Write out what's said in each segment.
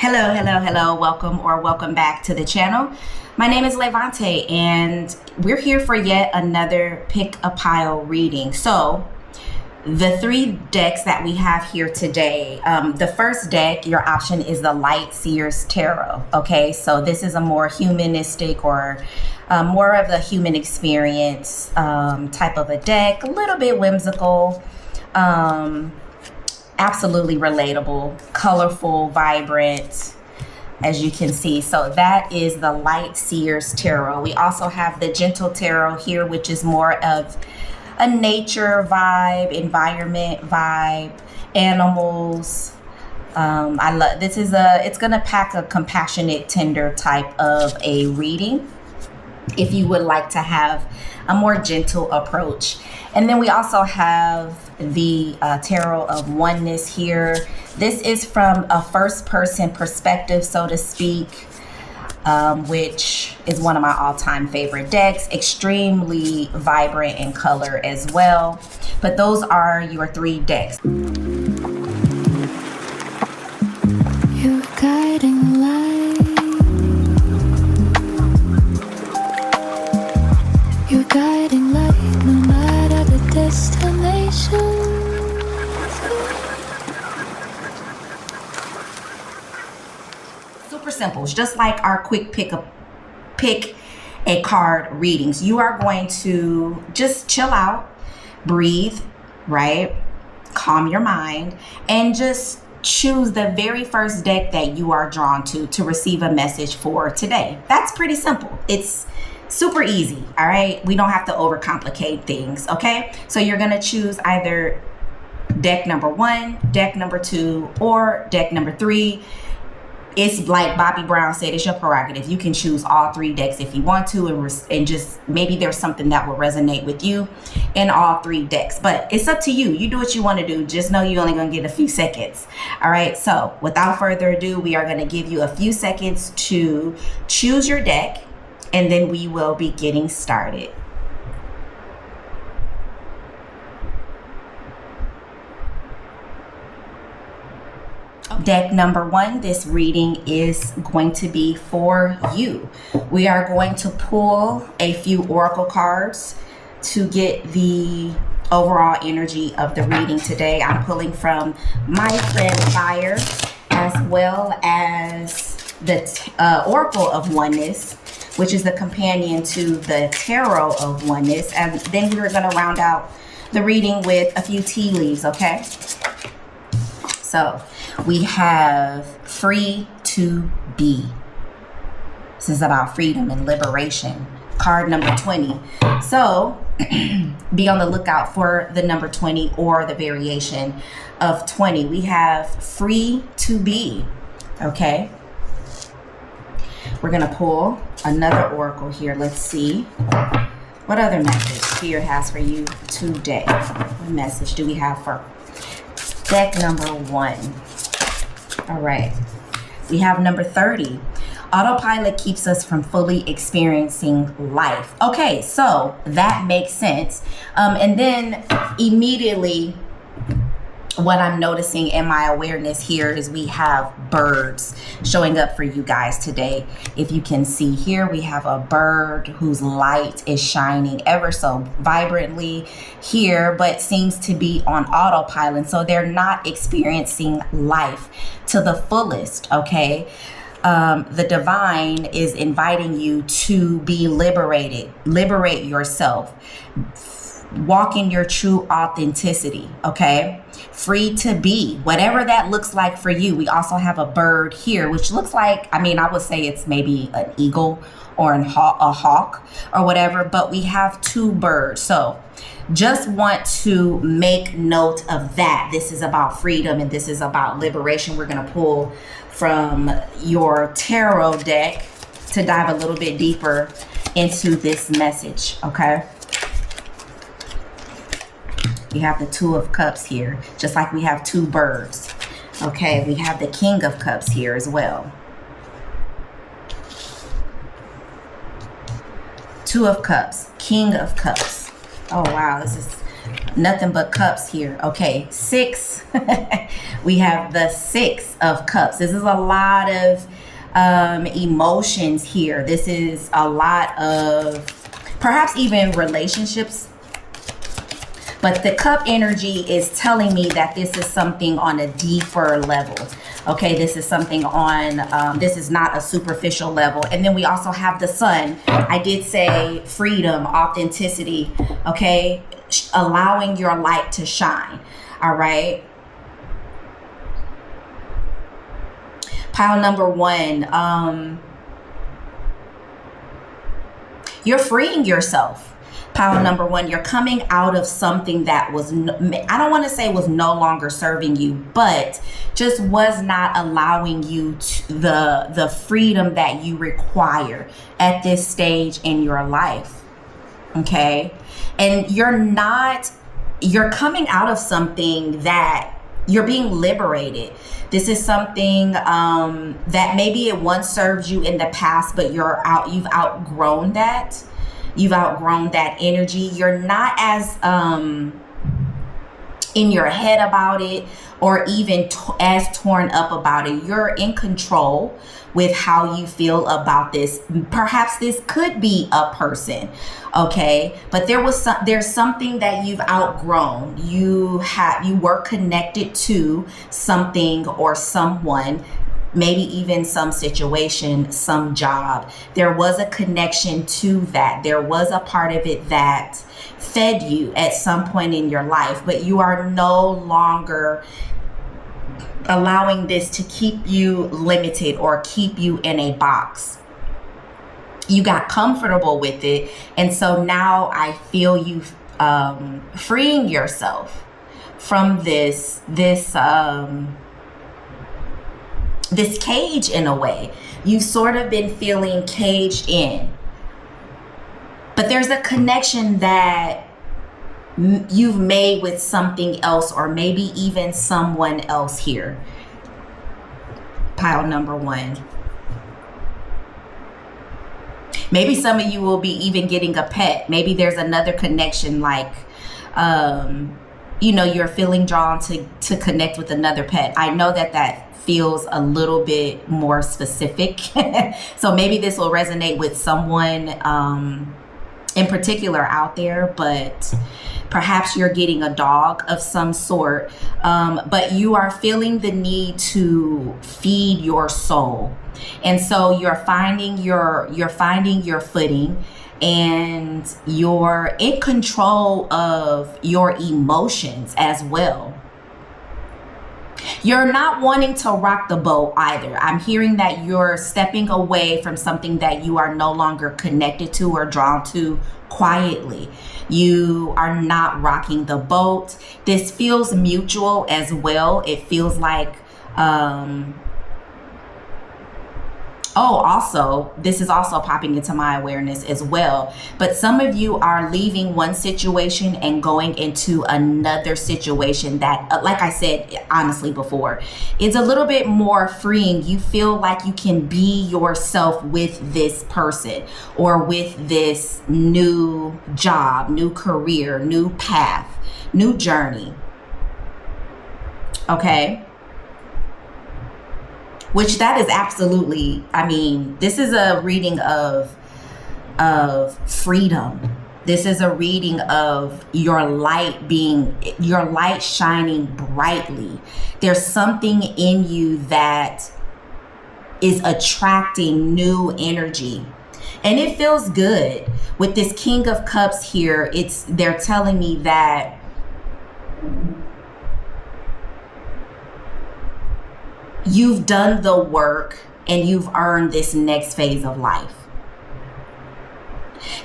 Hello. Welcome back to the channel. My name is VontaWhite, and we're here for yet another pick a pile reading. So the three decks that we have here today, the first deck, your option is the Light Seers Tarot. Okay, so this is a more humanistic or more of the human experience type of a deck, a little bit whimsical, absolutely relatable, colorful, vibrant, as you can see. So that is the Light Seers Tarot. We also have the Gentle Tarot here, which is more of a nature vibe, environment vibe, animals. I love this. It's gonna pack a compassionate, tender type of a reading if you would like to have a more gentle approach. And then we also have the Tarot of Oneness here. This is from a first person perspective, so to speak, which is one of my all-time favorite decks. Extremely vibrant in color as well. But those are your three decks. Your guiding light. Your guiding light, no matter the destination. Super simple. It's just like our quick pick a card readings. You are going to just chill out, breathe, right? Calm your mind, and just choose the very first deck that you are drawn to receive a message for today. That's pretty simple. It's super easy, all right? We don't have to overcomplicate things, okay? So you're gonna choose either deck number 1, deck number 2, or deck number 3. It's like Bobby Brown said, it's your prerogative. You can choose all three decks if you want to, and just maybe there's something that will resonate with you in all three decks. But it's up to you. You do what you want to do. Just know you're only going to get a few seconds. All right. So without further ado, we are going to give you a few seconds to choose your deck, and then we will be getting started. Deck number 1, this reading is going to be for you. We are going to pull a few oracle cards to get the overall energy of the reading today. I'm pulling from My Friend Fire, as well as the Oracle of Oneness, which is the companion to the Tarot of Oneness. And then we're going to round out the reading with a few tea leaves, okay? So we have Free to Be. This is about freedom and liberation. Card number 20. So be on the lookout for the number 20 or the variation of 20. We have Free to Be. Okay. We're going to pull another oracle here. Let's see what other message Spirit has for you today. What message do we have for deck number 1? All right, we have number 30. Autopilot keeps us from fully experiencing life. Okay, so that makes sense. And then immediately what I'm noticing in my awareness here is we have birds showing up for you guys today. If you can see here, we have a bird whose light is shining ever so vibrantly here, but seems to be on autopilot. So they're not experiencing life to the fullest, okay? The divine is inviting you to be liberated. Liberate yourself. Walk in your true authenticity, okay? Free to be, whatever that looks like for you. We also have a bird here, which looks like, I would say it's maybe an eagle or a hawk or whatever, but we have two birds. So just want to make note of that. This is about freedom and this is about liberation. We're going to pull from your tarot deck to dive a little bit deeper into this message, okay? We have the Two of Cups here, just like we have two birds. Okay, we have the King of Cups here as well. Two of Cups, King of Cups. Oh, wow, this is nothing but cups here. Okay, 6. We have the Six of Cups. This is a lot of emotions here. This is a lot of perhaps even relationships. But the cup energy is telling me that this is something on a deeper level. Okay, this is something on, this is not a superficial level. And then we also have the Sun. I did say freedom, authenticity, okay? Allowing your light to shine, all right? Pile number one, you're freeing yourself. Pile number one, you're coming out of something that was, I don't want to say was no longer serving you, but just was not allowing you the freedom that you require at this stage in your life. Okay. And you're coming out of something that you're being liberated. This is something that maybe it once served you in the past, but you've outgrown that. You've outgrown that energy. You're not as in your head about it, or even as torn up about it. You're in control with how you feel about this. Perhaps this could be a person, okay? But there's something that you've outgrown. You were connected to something or someone, maybe even some situation, some job. There was a connection to that. There was a part of it that fed you at some point in your life, but you are no longer allowing this to keep you limited or keep you in a box. You got comfortable with it. And so now I feel you freeing yourself from this cage in a way. You've sort of been feeling caged in. But there's a connection that you've made with something else, or maybe even someone else here. Pile number one. Maybe some of you will be even getting a pet. Maybe there's another connection, like, you're feeling drawn to connect with another pet. I know that feels a little bit more specific. So maybe this will resonate with someone in particular out there, but perhaps you're getting a dog of some sort, but you are feeling the need to feed your soul. And so you're finding your footing, and you're in control of your emotions as well. You're not wanting to rock the boat either. I'm hearing that you're stepping away from something that you are no longer connected to or drawn to quietly. You are not rocking the boat. This feels mutual as well. It feels like, also, this is also popping into my awareness as well. But some of you are leaving one situation and going into another situation that, like I said, honestly before, is a little bit more freeing. You feel like you can be yourself with this person, or with this new job, new career, new path, new journey. Okay? Which that is absolutely, this is a reading of freedom. This is a reading of your light shining brightly. There's something in you that is attracting new energy. And it feels good. With this King of Cups here, they're telling me that you've done the work and you've earned this next phase of life.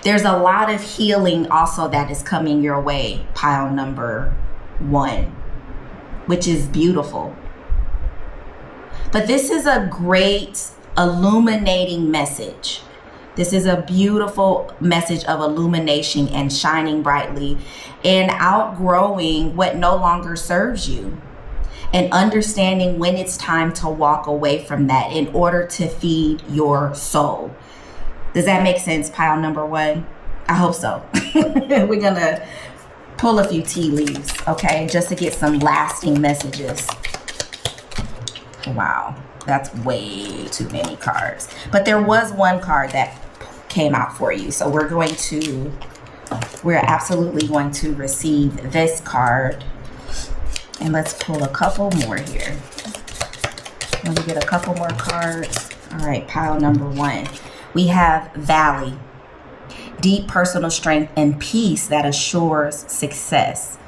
There's a lot of healing also that is coming your way, pile number one, which is beautiful. But this is a great illuminating message. This is a beautiful message of illumination and shining brightly and outgrowing what no longer serves you, and understanding when it's time to walk away from that in order to feed your soul. Does that make sense, pile number one? I hope so. We're gonna pull a few tea leaves, okay, just to get some lasting messages. Wow, that's way too many cards. But there was one card that came out for you. So we're absolutely going to receive this card. And let's pull a couple more here. Let me get a couple more cards. All right, pile number 1. We have Valley. Deep personal strength and peace that assures success.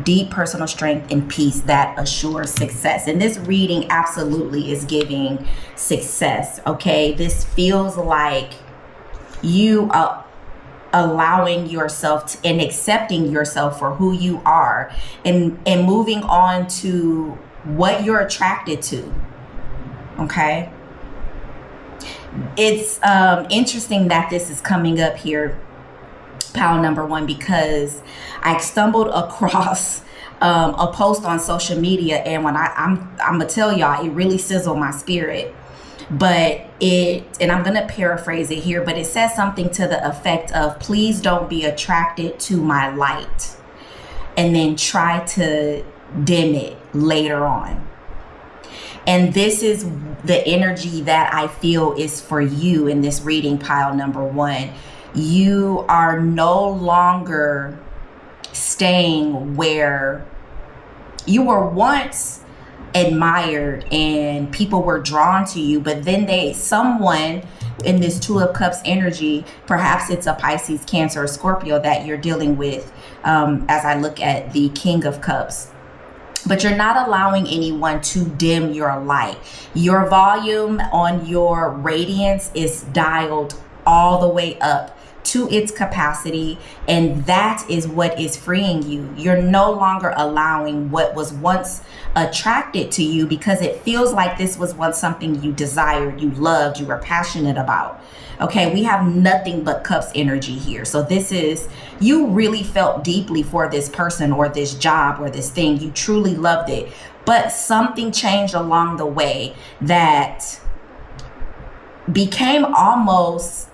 Deep personal strength and peace that assures success. And this reading absolutely is giving success, okay? This feels like you are allowing yourself and accepting yourself for who you are and moving on to what you're attracted to, okay? It's interesting that this is coming up here, pile number 1, because I stumbled across a post on social media, and when I'm gonna tell y'all, it really sizzled my spirit. But and I'm gonna paraphrase it here, but it says something to the effect of, please don't be attracted to my light and then try to dim it later on. And this is the energy that I feel is for you in this reading, pile number 1. You are no longer staying where you were once admired and people were drawn to you, but then someone in this Two of Cups energy, perhaps it's a Pisces, Cancer, or Scorpio that you're dealing with, as I look at the King of Cups. But you're not allowing anyone to dim your light. Your volume on your radiance is dialed all the way up to its capacity, and that is what is freeing you. You're no longer allowing what was once attracted to you, because it feels like this was once something you desired, you loved, you were passionate about. Okay, we have nothing but Cups energy here. So this is, you really felt deeply for this person or this job or this thing. You truly loved it, but something changed along the way that became almost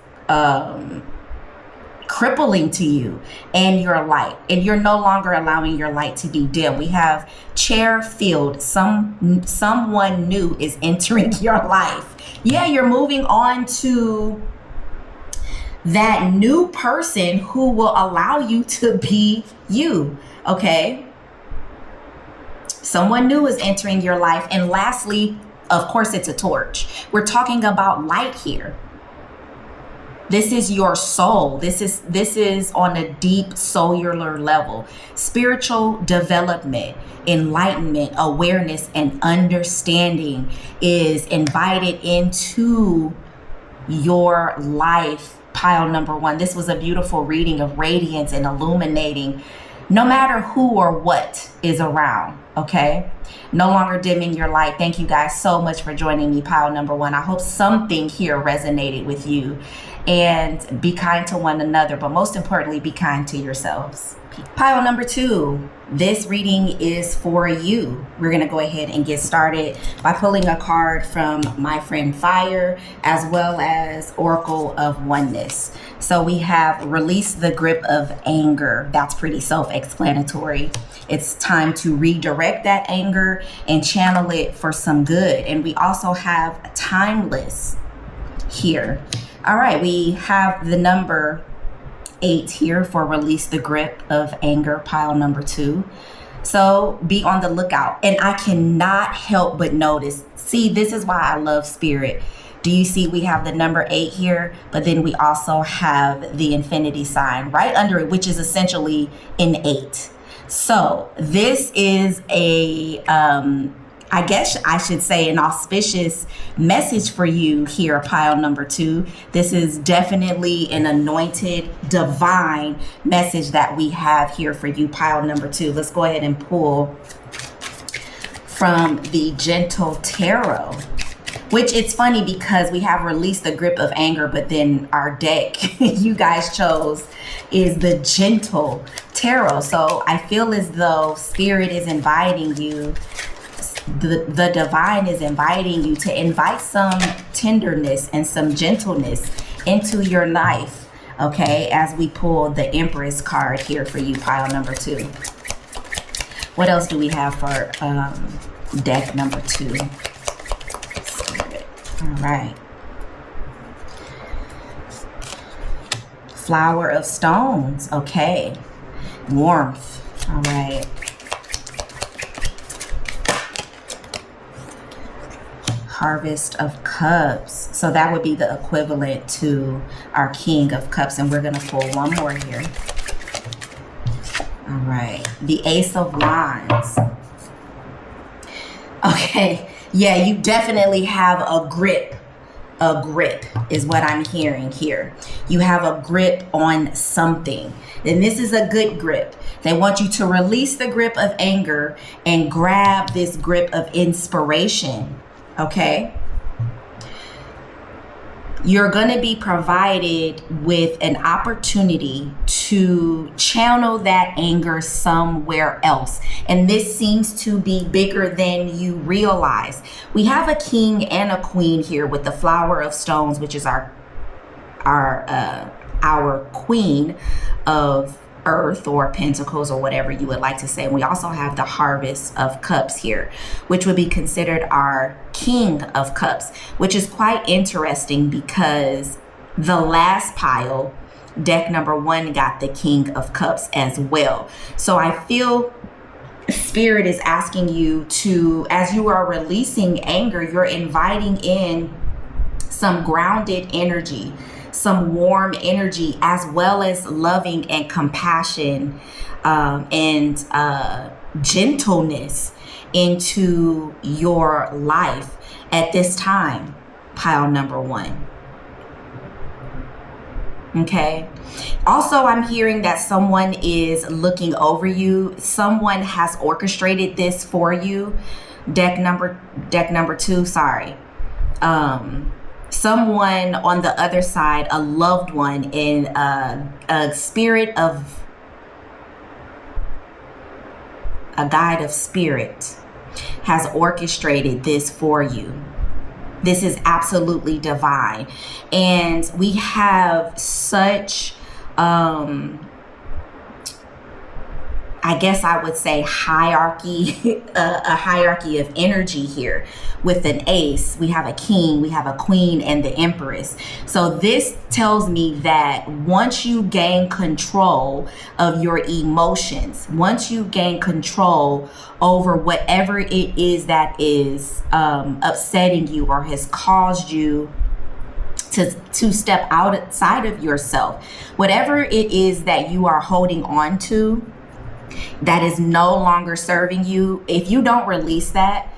crippling to you and your light, and you're no longer allowing your light to be dim. We have chair filled. Someone new is entering your life. Yeah, you're moving on to that new person who will allow you to be you, okay? Someone new is entering your life. And lastly, of course, it's a torch. We're talking about light here. This is your soul. This is on a deep cellular level. Spiritual development, enlightenment, awareness, and understanding is invited into your life, pile number 1. This was a beautiful reading of radiance and illuminating, no matter who or what is around, okay? No longer dimming your light. Thank you guys so much for joining me, pile number 1. I hope something here resonated with you. And be kind to one another, but most importantly, be kind to yourselves. Pile number 2, this reading is for you. We're going to go ahead and get started by pulling a card from my friend Fire, as well as Oracle of Oneness. So we have release the grip of anger. That's pretty self-explanatory. It's time to redirect that anger and channel it for some good. And we also have timeless here. All right, we have the number 8 here for release the grip of anger, pile number 2. So be on the lookout. And I cannot help but notice, see, this is why I love spirit. Do you see we have the number 8 here, but then we also have the infinity sign right under it, which is essentially an 8. So this is a I guess I should say an auspicious message for you here, pile number 2. This is definitely an anointed, divine message that we have here for you, pile number 2. Let's go ahead and pull from the Gentle Tarot, which it's funny because we have released the grip of anger, but then our deck you guys chose is the Gentle Tarot. So I feel as though spirit is inviting you, the divine is inviting you to invite some tenderness and some gentleness into your life, okay, as we pull the Empress card here for you, pile number 2. What else do we have for deck number 2? All right. Flower of Stones. Okay. Warmth. All right. Harvest of Cups. So that would be the equivalent to our King of Cups. And we're going to pull one more here. All right. The Ace of Wands. Okay. Yeah, you definitely have a grip. A grip is what I'm hearing here. You have a grip on something. And this is a good grip. They want you to release the grip of anger and grab this grip of inspiration. Okay? You're going to be provided with an opportunity to channel that anger somewhere else. And this seems to be bigger than you realize. We have a king and a queen here with the Flower of Stones, which is our queen of earth or pentacles or whatever you would like to say. And we also have the Harvest of Cups here, which would be considered our King of Cups, which is quite interesting because the last pile, deck number 1, got the King of Cups as well. So I feel Spirit is asking you to, as you are releasing anger, you're inviting in some grounded energy, some warm energy, as well as loving and compassion and gentleness into your life at this time, pile number 1. Okay. Also, I'm hearing that someone is looking over you. Someone has orchestrated this for you. Deck number 2, sorry. Someone on the other side, a loved one in a spirit of a guide of spirit has orchestrated this for you. This is absolutely divine. And we have such, I guess I would say hierarchy, a hierarchy of energy here. With an ace, we have a king, we have a queen, and the empress. So this tells me that once you gain control of your emotions, once you gain control over whatever it is that is upsetting you or has caused you to step outside of yourself, whatever it is that you are holding on to that is no longer serving you, if you don't release that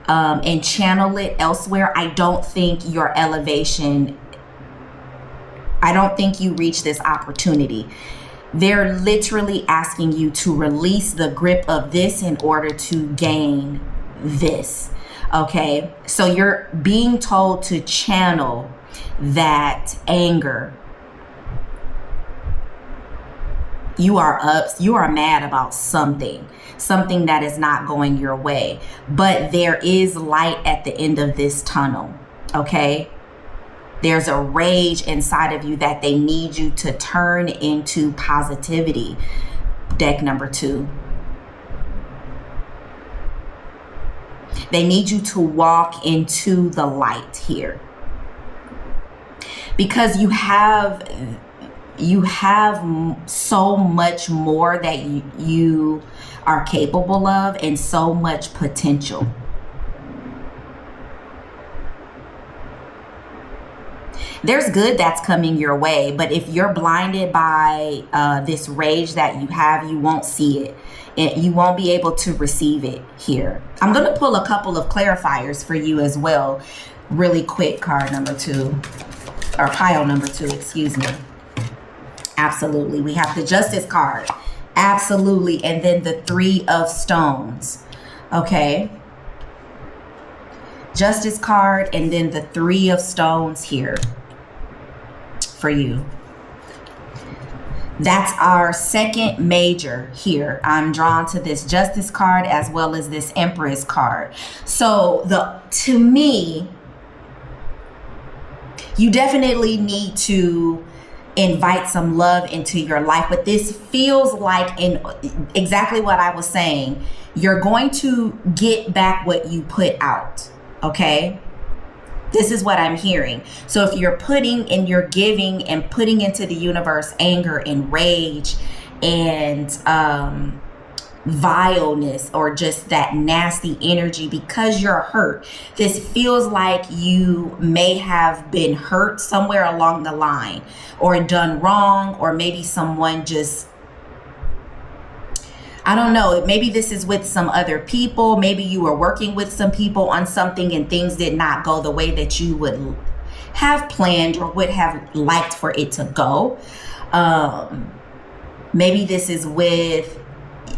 and channel it elsewhere, I don't think your elevation, I don't think you reach this opportunity. They're literally asking you to release the grip of this in order to gain this. Okay, so you're being told to channel that anger. You are mad about something that is not going your way, but there is light at the end of this tunnel. Okay, there's a rage inside of you that they need you to turn into positivity. Deck number 2. They need you to walk into the light here, because you have so much more that you are capable of, and so much potential. There's good that's coming your way, but if you're blinded by this rage that you have, you won't see it. You won't be able to receive it here. I'm going to pull a couple of clarifiers for you as well, really quick. Card number 2, or pile number 2, excuse me. Absolutely. We have the Justice card. Absolutely. And then the 3 of Stones. Okay. Justice card and then the 3 of Stones here for you. That's our second major here. I'm drawn to this Justice card as well as this Empress card. So to me, you definitely need to invite some love into your life, but this feels like, in exactly what I was saying, you're going to get back what you put out. Okay, This is what I'm hearing. So if you're putting and you're giving and putting into the universe anger and rage and vileness, or just that nasty energy because you're hurt, this feels like you may have been hurt somewhere along the line, or done wrong, or maybe someone just, I don't know, maybe this is with some other people. Maybe you were working with some people on something and things did not go the way that you would have planned or would have liked for it to go. Maybe this is with,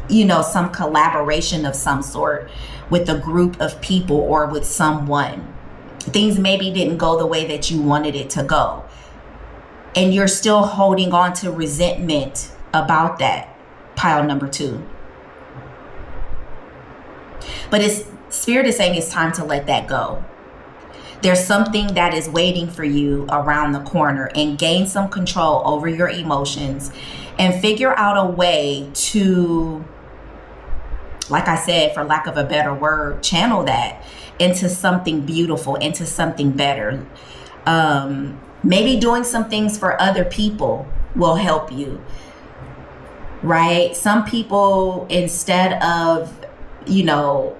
you know, some collaboration of some sort with a group of people or with someone. Things maybe didn't go the way that you wanted it to go, and you're still holding on to resentment about that. Pile number 2. But Spirit is saying it's time to let that go. There's something that is waiting for you around the corner, and gain some control over your emotions and figure out a way to, like I said, for lack of a better word, channel that into something beautiful, into something better. Maybe doing some things for other people will help you, right? Some people, instead of, you know,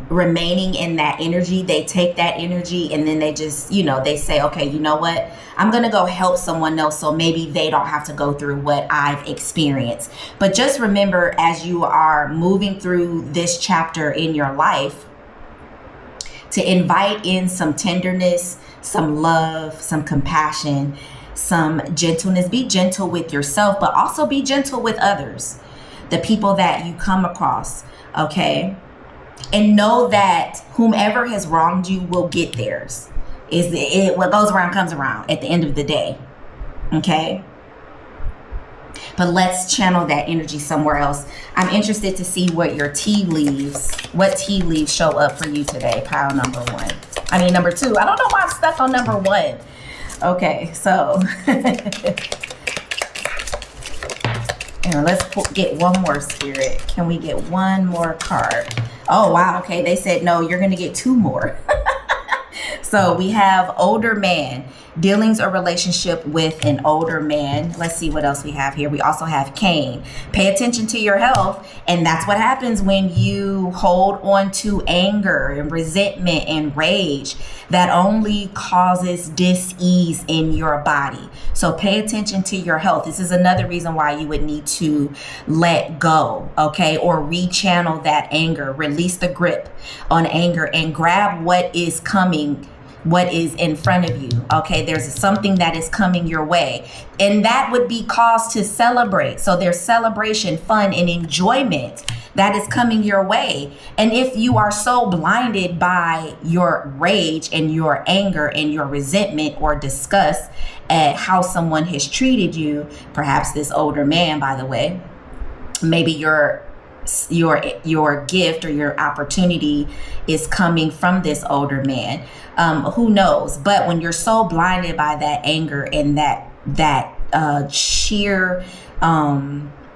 remaining in that energy, they take that energy and then they just, you know, they say, okay, you know what? I'm going to go help someone else so maybe they don't have to go through what I've experienced. But just remember, as you are moving through this chapter in your life, to invite in some tenderness, some love, some compassion, some gentleness. Be gentle with yourself, but also be gentle with others, the people that you come across. Okay. And know that whomever has wronged you will get theirs. What goes around comes around at the end of the day. Okay. But let's channel that energy somewhere else. I'm interested to see what tea leaves show up for you today. Pile number 2. I don't know why I'm stuck on number 1. Okay. So let's get one more, Spirit. Can we get one more card? Oh, wow. Okay. They said, no, you're going to get 2 more. So we have older man, dealings or relationship with an older man. Let's see what else we have here. We also have Cain. Pay attention to your health. And that's what happens when you hold on to anger and resentment and rage. That only causes dis-ease in your body. So pay attention to your health. This is another reason why you would need to let go, okay? Or rechannel that anger. Release the grip on anger and grab what is coming, what is in front of you. Okay, there's something that is coming your way, and that would be cause to celebrate. So there's celebration, fun, and enjoyment that is coming your way. And if you are so blinded by your rage and your anger and your resentment or disgust at how someone has treated you, perhaps this older man, by the way, maybe your gift or your opportunity is coming from this older man. Who knows? But when you're so blinded by that anger and that sheer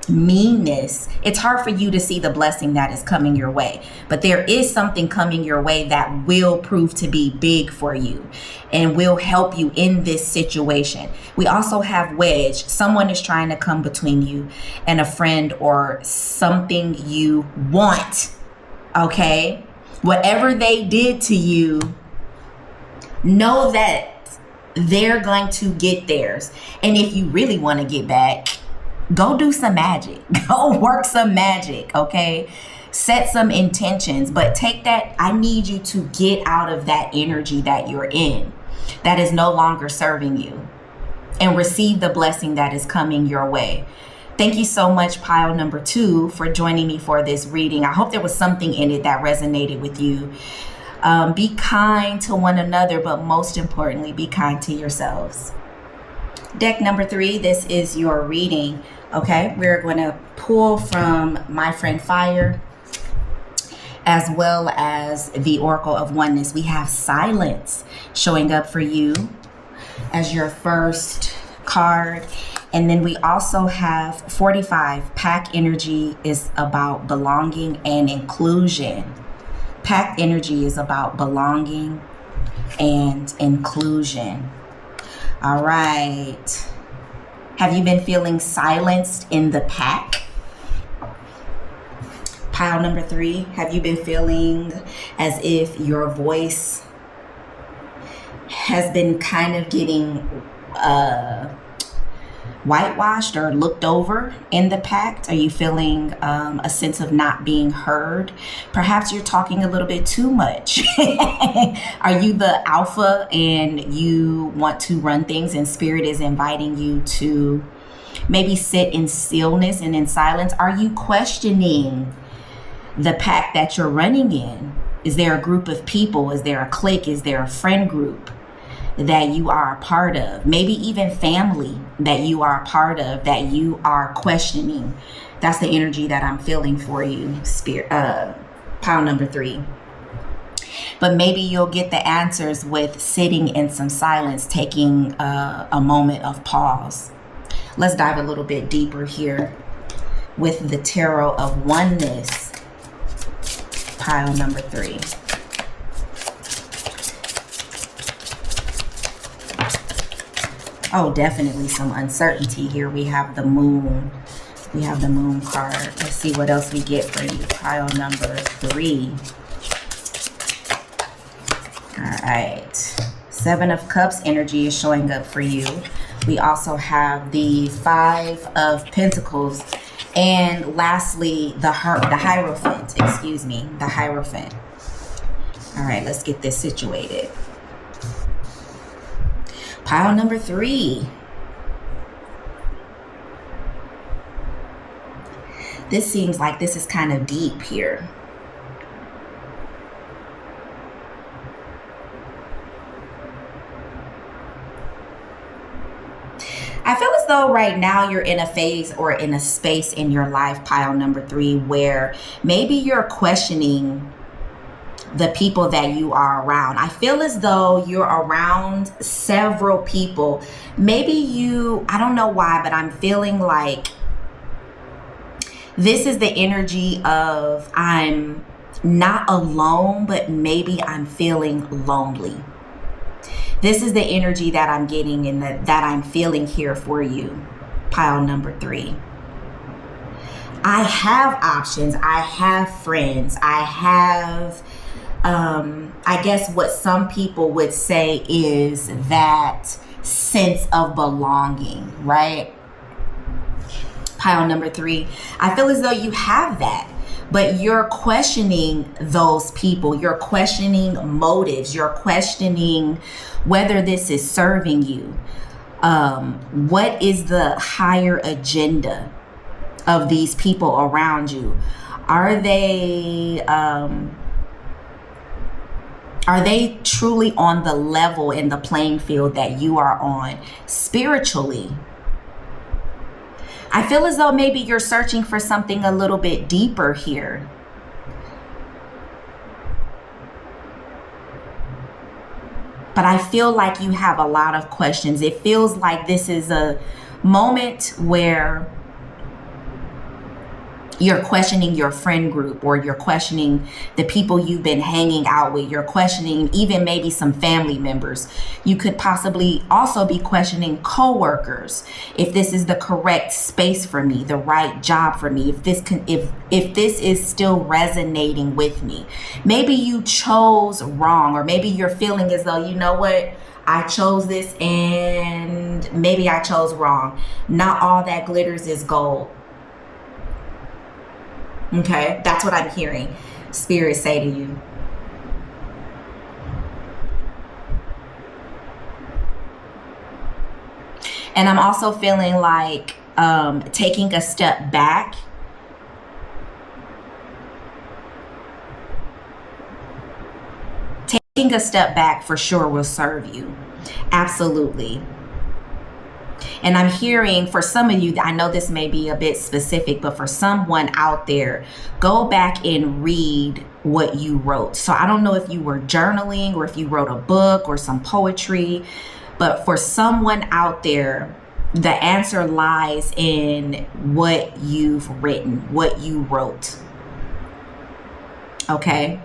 meanness, it's hard for you to see the blessing that is coming your way. But there is something coming your way that will prove to be big for you and will help you in this situation. We also have wedge. Someone is trying to come between you and a friend or something you want. Okay? Whatever they did to you, know that they're going to get theirs. And if you really want to get back, go do some magic. Go work some magic, okay? Set some intentions, but take that. I need you to get out of that energy that you're in that is no longer serving you, and receive the blessing that is coming your way. Thank you so much, pile number 2, for joining me for this reading. I hope there was something in it that resonated with you. Be kind to one another, but most importantly, be kind to yourselves. Deck number 3, this is your reading. Okay, we're going to pull from My Friend Fire as well as the Oracle of Oneness. We have silence showing up for you as your first card. And then we also have 45. Pack energy is about belonging and inclusion. Pack energy is about belonging and inclusion. All right. Have you been feeling silenced in the pack? Pile number 3, have you been feeling as if your voice has been kind of getting whitewashed or looked over in the pack? Are you feeling a sense of not being heard? Perhaps you're talking a little bit too much. Are you the alpha and you want to run things and spirit is inviting you to maybe sit in stillness and in silence? Are you questioning the pack that you're running in? Is there a group of people? Is there a clique? Is there a friend group that you are a part of? Maybe even family that you are a part of that you are questioning. That's the energy that I'm feeling for you, spirit, pile number 3. But maybe you'll get the answers with sitting in some silence, taking a moment of pause. Let's dive a little bit deeper here with the Tarot of Oneness, pile number 3. Oh, definitely some uncertainty here. We have the moon. We have the moon card. Let's see what else we get for you. Pile number 3. All right. 7 of Cups energy is showing up for you. We also have the 5 of Pentacles. And lastly, the Hierophant. Excuse me. The Hierophant. All right. Let's get this situated. Pile number 3. This seems like this is kind of deep here. I feel as though right now you're in a phase or in a space in your life, pile number 3, where maybe you're questioning the people that you are around. I feel as though you're around several people. Maybe I don't know why, but I'm feeling like this is the energy of I'm not alone, but maybe I'm feeling lonely. This is the energy that I'm getting and that I'm feeling here for you, pile number 3. I have options. I have friends. I have I guess what some people would say is that sense of belonging, right? Pile number 3. I feel as though you have that, but you're questioning those people. You're questioning motives. You're questioning whether this is serving you. What is the higher agenda of these people around you? Are they truly on the level in the playing field that you are on spiritually? I feel as though maybe you're searching for something a little bit deeper here. But I feel like you have a lot of questions. It feels like this is a moment where you're questioning your friend group, or you're questioning the people you've been hanging out with. You're questioning even maybe some family members. You could possibly also be questioning coworkers. If this is the correct space for me, the right job for me, if this is still resonating with me. Maybe you chose wrong, or maybe you're feeling as though, you know what? I chose this and maybe I chose wrong. Not all that glitters is gold. Okay, that's what I'm hearing Spirit say to you. And I'm also feeling like taking a step back. Taking a step back for sure will serve you. Absolutely. And I'm hearing for some of you, I know this may be a bit specific, but for someone out there, go back and read what you wrote. So I don't know if you were journaling or if you wrote a book or some poetry, but for someone out there, the answer lies in what you've written, what you wrote. Okay?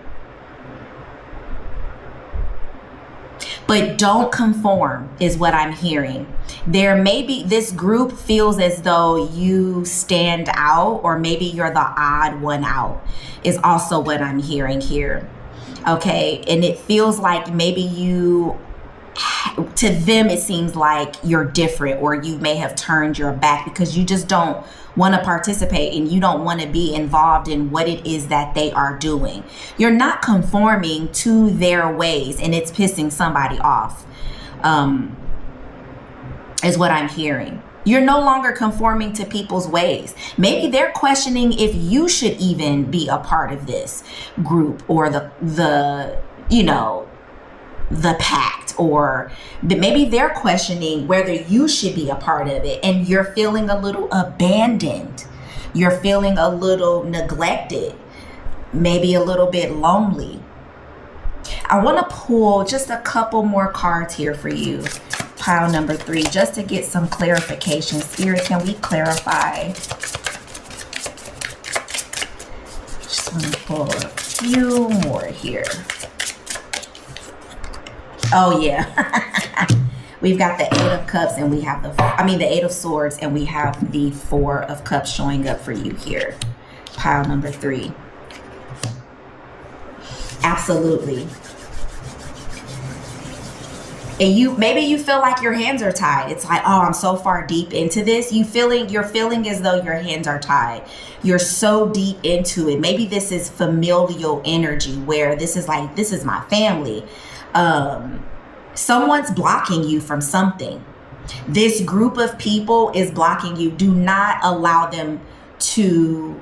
But don't conform is what I'm hearing. There may be, this group feels as though you stand out, or maybe you're the odd one out is also what I'm hearing here. Okay. And it feels like maybe you, to them, it seems like you're different, or you may have turned your back because you just don't want to participate and you don't want to be involved in what it is that they are doing. You're not conforming to their ways, and it's pissing somebody off, is what I'm hearing. You're no longer conforming to people's ways. Maybe they're questioning if you should even be a part of this group, or the pact, or maybe they're questioning whether you should be a part of it, and you're feeling a little abandoned. You're feeling a little neglected, maybe a little bit lonely. I want to pull just a couple more cards here for you. Pile number 3, just to get some clarification. Spirit, can we clarify? Just want to pull a few more here. Oh yeah. We've got the 8 of Cups, and we have the 8 of Swords, and we have the 4 of Cups showing up for you here. Pile number 3. Absolutely. And maybe you feel like your hands are tied. It's like, oh, I'm so far deep into this. You're feeling as though your hands are tied. You're so deep into it. Maybe this is familial energy, where this is like, this is my family. Someone's blocking you from something. This group of people is blocking you. Do not allow them to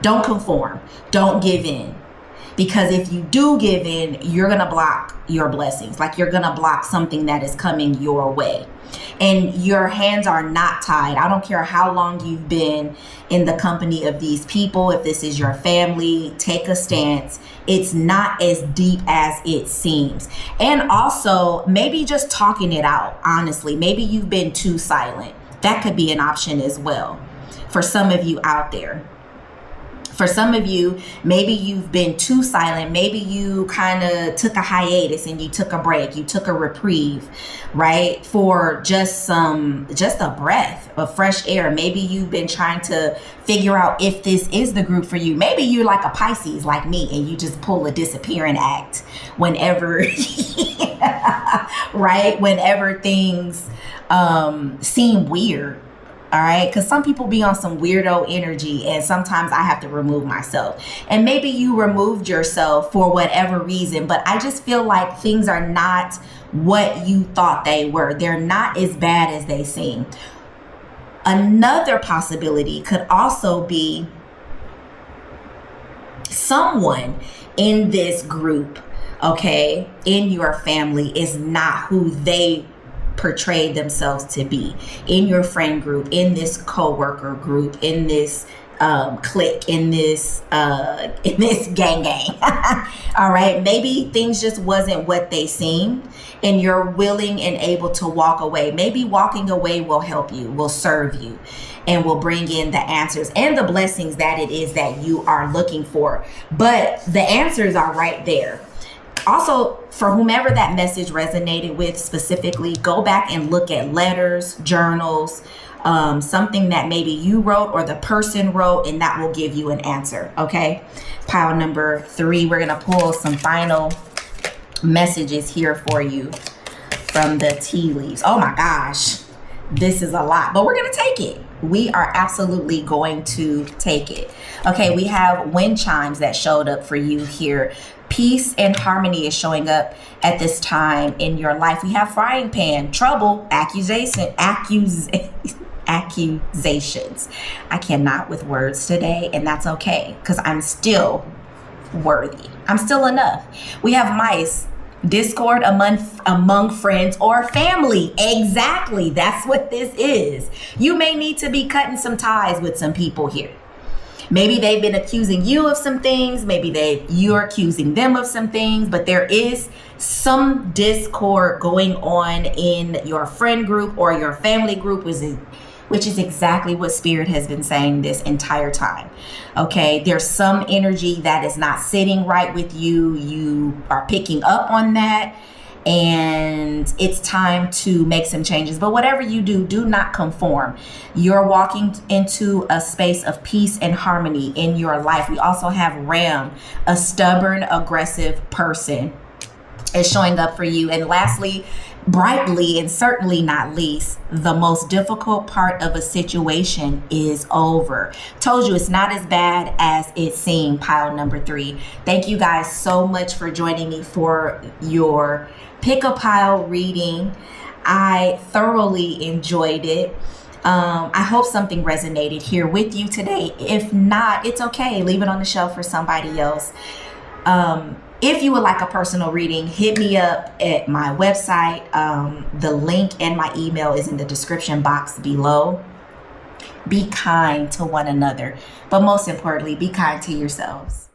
don't conform. Don't give in. Because if you do give in, you're going to block your blessings. Like, you're going to block something that is coming your way. And your hands are not tied. I don't care how long you've been in the company of these people. If this is your family, take a stance. It's not as deep as it seems. And also, maybe just talking it out, honestly. Maybe you've been too silent. That could be an option as well for some of you out there. For some of you, maybe you've been too silent. Maybe you kind of took a hiatus and you took a break. You took a reprieve, right? For just a breath of fresh air. Maybe you've been trying to figure out if this is the group for you. Maybe you're like a Pisces like me, and you just pull a disappearing act whenever, right? Whenever things seem weird. All right. Because some people be on some weirdo energy, and sometimes I have to remove myself. And maybe you removed yourself for whatever reason, but I just feel like things are not what you thought they were. They're not as bad as they seem. Another possibility could also be someone in this group, okay, in your family, is not who they portrayed themselves to be. In your friend group, in this co-worker group, in this clique, in this gang. All right, maybe things just wasn't what they seemed, and you're willing and able to walk away. Maybe walking away will help you, will serve you, and will bring in the answers and the blessings that it is that you are looking for. But the answers are right there. Also, for whomever that message resonated with specifically, go back and look at letters, journals, something that maybe you wrote or the person wrote, and that will give you an answer. Okay. Pile number 3, we're going to pull some final messages here for you from the tea leaves. Oh my gosh, this is a lot, but we're going to take it. We are absolutely going to take it. Okay. We have wind chimes that showed up for you here. Peace and harmony is showing up at this time in your life. We have frying pan, trouble, accusations. I cannot with words today, and that's okay, because I'm still worthy. I'm still enough. We have mice, discord among friends or family. Exactly. That's what this is. You may need to be cutting some ties with some people here. Maybe they've been accusing you of some things. Maybe you're accusing them of some things, but there is some discord going on in your friend group or your family group, which is exactly what Spirit has been saying this entire time. Okay, there's some energy that is not sitting right with you. You are picking up on that, and it's time to make some changes. But whatever you do, do not conform. You're walking into a space of peace and harmony in your life. We also have Ram, a stubborn, aggressive person, is showing up for you. And lastly, brightly and certainly not least, the most difficult part of a situation is over. Told you it's not as bad as it seemed. Pile number 3. Thank you guys so much for joining me for your pick a pile reading. I thoroughly enjoyed it. I hope something resonated here with you today. If not, it's okay. Leave it on the shelf for somebody else. If you would like a personal reading, hit me up at my website. The link and my email is in the description box below. Be kind to one another, but most importantly, be kind to yourselves.